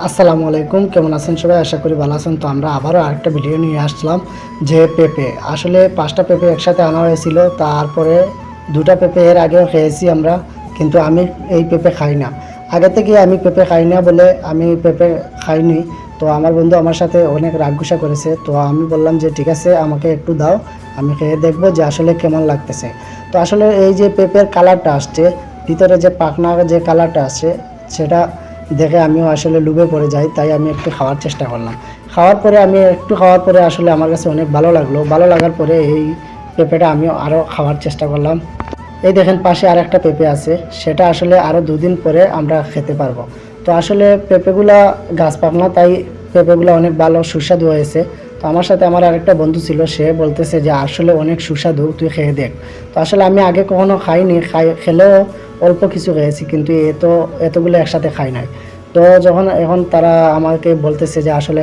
আসসালামু আলাইকুম, কেমন আছেন সবাই? আশা করি ভালো আছেন। তো আমরা আবারও আরেকটা ভিডিও নিয়ে আসলাম যে পেঁপে, আসলে 5টা পেঁপে একসাথে আনা হয়েছিল। তারপরে 2টা পেঁপে এর আগেও খেয়েছি আমরা, কিন্তু আমি এই পেঁপে খাই না। আগে থেকে আমি পেঁপে খাই না বলে আমি পেঁপে খাইনি। তো আমার বন্ধু আমার সাথে অনেক রাগগুসা করেছে। তো আমি বললাম যে ঠিক আছে, আমাকে একটু দাও, আমি খেয়ে দেখবো যে আসলে কেমন লাগতেছে। তো আসলে এই যে পেঁপের কালারটা আসছে, ভিতরে যে পাকনা যে কালারটা আসছে, সেটা দেখে আমিও আসলে লুভে পড়ে যাই। তাই আমি একটু খাওয়ার চেষ্টা করলাম। খাওয়ার পরে আসলে আমার কাছে অনেক ভালো লাগলো। ভালো লাগার পরে এই পেঁপেটা আমিও আরও খাওয়ার চেষ্টা করলাম। এই দেখেন পাশে আর একটা পেঁপে আছে, সেটা আসলে আরও 2 দিন পরে আমরা খেতে পারবো। তো আসলে পেঁপেগুলা গাছ পাকনা, তাই পেঁপেগুলো অনেক ভালো সুস্বাদু হয়েছে। তো আমার সাথে আমার আরেকটা বন্ধু ছিল, সে বলতেছে যে আসলে অনেক সুস্বাদু, তুই খেয়ে দেখ। তো আসলে আমি আগে কখনো খাইনি, খেলেও অল্প কিছু খেয়েছি, কিন্তু এতগুলো একসাথে খাই নাই। তো যখন এখন তারা আমাকে বলতেছে যে আসলে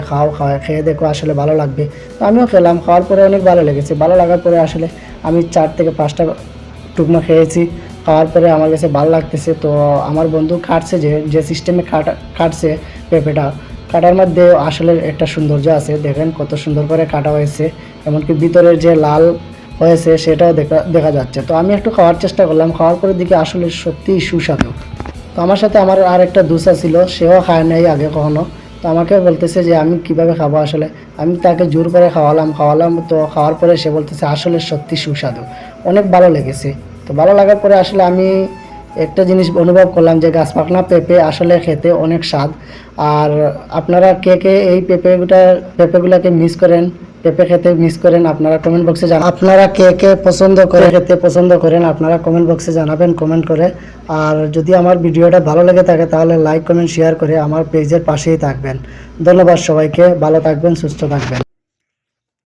খেয়ে দেখো, আসলে ভালো লাগবে। তো আমিও খেলাম, খাওয়ার পরে অনেক ভালো লেগেছে। ভালো লাগার পরে আসলে আমি 4 থেকে 5টা টুকমা খেয়েছি। খাওয়ার পরে আমার কাছে ভালো লাগতেছে। তো আমার বন্ধু কাটছে, যে সিস্টেমে কাটছে পেঁপেটা, কাটার মধ্যে আসলে একটা সৌন্দর্য আছে। দেখেন কত সুন্দর করে কাটা হয়েছে, এমনকি ভিতরের যে লাল হয়েছে সেটাও দেখা যাচ্ছে। তো আমি একটু খাওয়ার চেষ্টা করলাম, খাওয়ার পরে দিকে আসলে সত্যিই সুস্বাদু। তো আমার সাথে আমার আর একটা দুসা ছিল, সেও খায় নাই আগে কখনো। তো আমাকে বলতেছে যে আমি কিভাবে খাবো। আসলে আমি তাকে জোর করে খাওয়ালাম। তো খাওয়ার পরে সে বলতেছে আসলে সত্যি সুস্বাদু, অনেক ভালো লেগেছে। তো ভালো লাগার পরে আসলে আমি একটা জিনিস অনুভব করলাম যে গাছ পাকনা পেঁপে আসলে খেতে অনেক স্বাদ। আর আপনারা কে কে এই পেঁপেগুলাকে মিস করেন, পেঁপে খেতে মিস করেন, আপনারা কমেন্ট বক্সে জানান। আপনারা কে কে খেতে পছন্দ করেন, আপনারা কমেন্ট বক্সে জানাবেন কমেন্ট করে। আর যদি আমার ভিডিওটা ভালো লেগে থাকে তাহলে লাইক কমেন্ট শেয়ার করে আমার পেজের পাশেই থাকবেন। ধন্যবাদ সবাইকে, ভালো থাকবেন, সুস্থ থাকবেন।